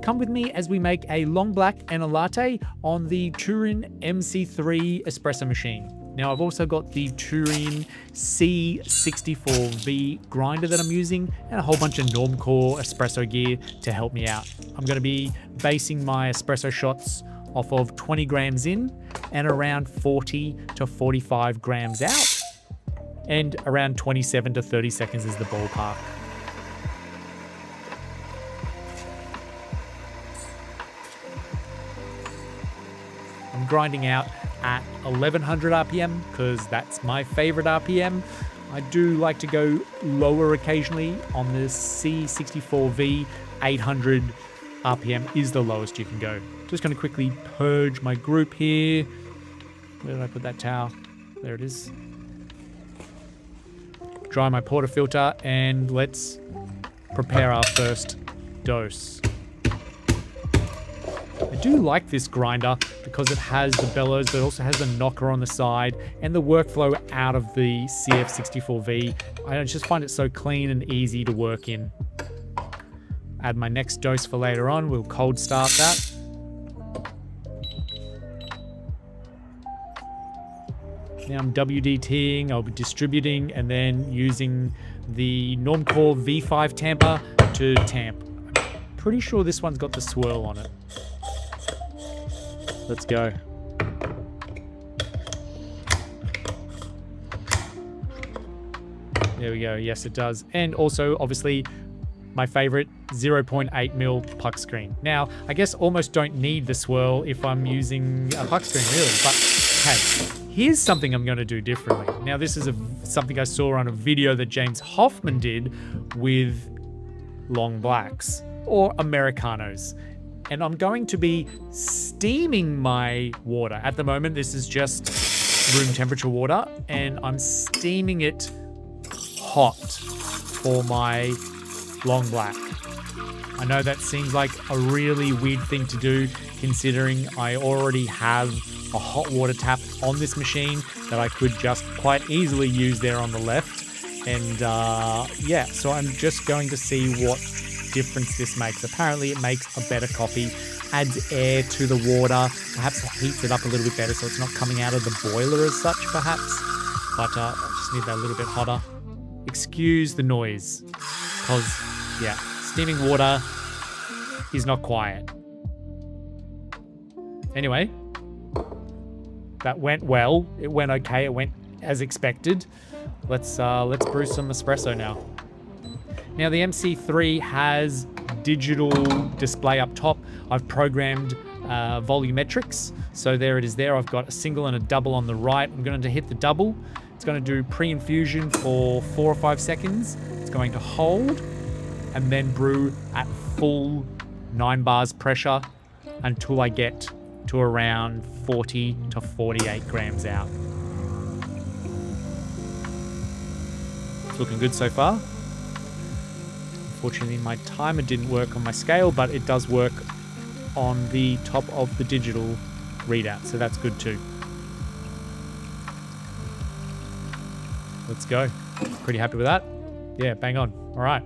come with me as we make a long black and a latte on the Turin MC3 Espresso machine. Now I've also got the Turin CF64V grinder that I'm using and a whole bunch of Normcore espresso gear to help me out. I'm going to be basing my espresso shots off of 20 grams in and around 40 to 45 grams out, and around 27 to 30 seconds is the ballpark. I'm grinding out at 1100 RPM because that's my favorite RPM. I do like to go lower occasionally. On the C64V, 800 RPM is the lowest you can go. Just going to quickly purge my group here. Where did I put that towel? There it is. Dry my portafilter and let's prepare our first dose. I do like this grinder because it has the bellows, but it also has the knocker on the side and the workflow out of the CF64V. I just find it so clean and easy to work in. Add my next dose for later on. We'll cold start that. Now I'm WDTing, I'll be distributing and then using the Normcore V5 tamper to tamp. I'm pretty sure this one's got the swirl on it. Let's go. There we go. Yes, it does. And also, obviously, my favorite 0.8mm puck screen. Now, I guess almost don't need the swirl if I'm using a puck screen, really. But hey, here's something I'm going to do differently. Now, this is something I saw on a video that James Hoffman did with long blacks or Americanos. And I'm going to be steaming my water. At the moment, this is just room temperature water, and I'm steaming it hot for my long black. I know that seems like a really weird thing to do, considering I already have a hot water tap on this machine that I could just quite easily use there on the left. And yeah, so I'm just going to see what difference this makes. Apparently it makes a better coffee, adds air to the water, perhaps heats it up a little bit better so it's not coming out of the boiler as such, perhaps. But I just need that a little bit hotter. Excuse the noise, because yeah, steaming water is not quiet. Anyway, that went well. It went okay. It went as expected. Let's brew some espresso now. Now the MC3 has digital display up top. I've programmed volumetrics. So there it is there. I've got a single and a double on the right. I'm going to hit the double. It's going to do pre-infusion for 4 or 5 seconds. It's going to hold and then brew at full 9 bars pressure until I get to around 40 to 48 grams out. It's looking good so far. Unfortunately, my timer didn't work on my scale, but it does work on the top of the digital readout, so that's good too. Let's go. Pretty happy with that. Yeah, bang on. All right.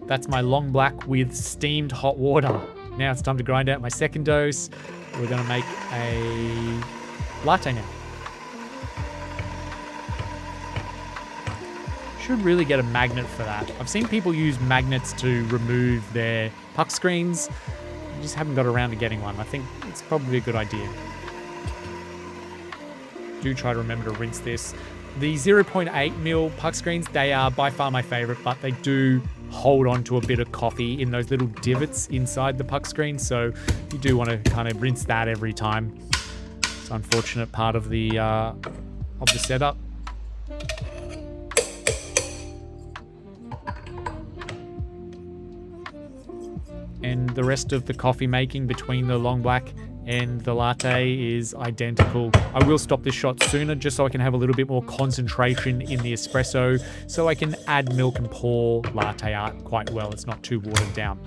That's my long black with steamed hot water. Now it's time to grind out my second dose. We're going to make a latte now. Should really get a magnet for that. I've seen people use magnets to remove their puck screens. I just haven't got around to getting one. I think it's probably a good idea. Do try to remember to rinse this. The 0.8mm puck screens, they are by far my favorite, but they do hold on to a bit of coffee in those little divots inside the puck screen, so you do want to kind of rinse that every time. It's an unfortunate part of the setup. And the rest of the coffee making between the long black and the latte is identical. I will stop this shot sooner just so I can have a little bit more concentration in the espresso, so I can add milk and pour latte art quite well. It's not too watered down.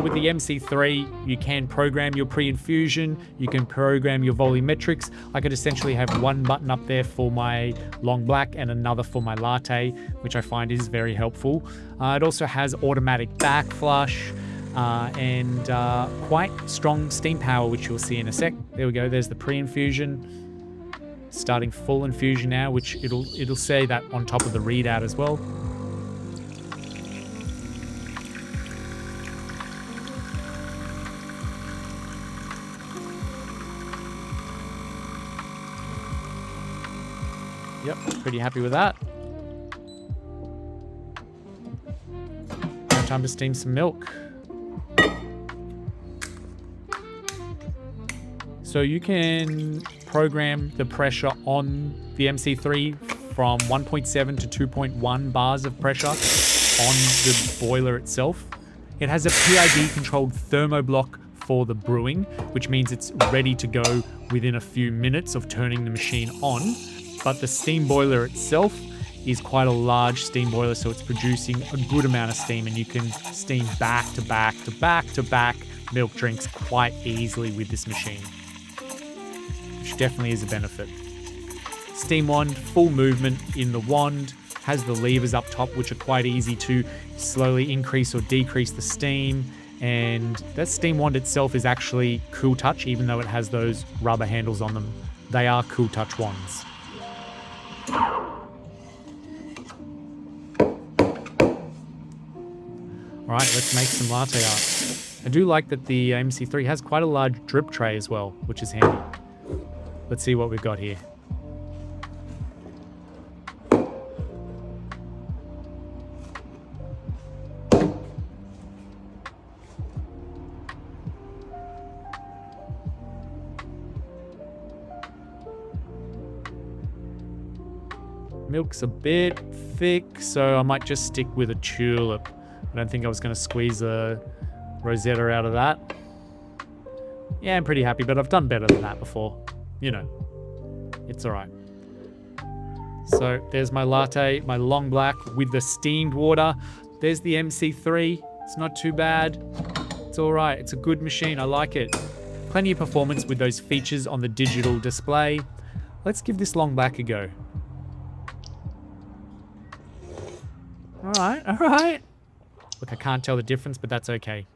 with the MC3, you can program your pre-infusion, you can program your volumetrics. I could essentially have one button up there for my long black and another for my latte, which I find is very helpful. It also has automatic backflush and quite strong steam power, which you'll see in a sec. There we go, there's the pre-infusion. Starting full infusion now, which it'll say that on top of the readout as well. Yep, pretty happy with that. Time to steam some milk. So you can program the pressure on the MC3 from 1.7 to 2.1 bars of pressure on the boiler itself. It has a PID controlled thermoblock for the brewing, which means it's ready to go within a few minutes of turning the machine on. But the steam boiler itself is quite a large steam boiler, so it's producing a good amount of steam, and you can steam back to back to back to back milk drinks quite easily with this machine, which definitely is a benefit. Steam wand, full movement in the wand, has the levers up top, which are quite easy to slowly increase or decrease the steam. And that steam wand itself is actually Cool Touch, even though it has those rubber handles on them. They are Cool Touch wands. Alright, let's make some latte art. I do like that the MC3 has quite a large drip tray as well, which is handy. Let's see what we've got here. Milk's a bit thick, so I might just stick with a tulip. I don't think I was going to squeeze a rosetta out of that. Yeah, I'm pretty happy, but I've done better than that before. You know, it's alright. So there's my latte, my long black with the steamed water. There's the MC3. It's not too bad. It's alright. It's a good machine. I like it. Plenty of performance with those features on the digital display. Let's give this long black a go. Alright, alright. Look, I can't tell the difference, but that's okay.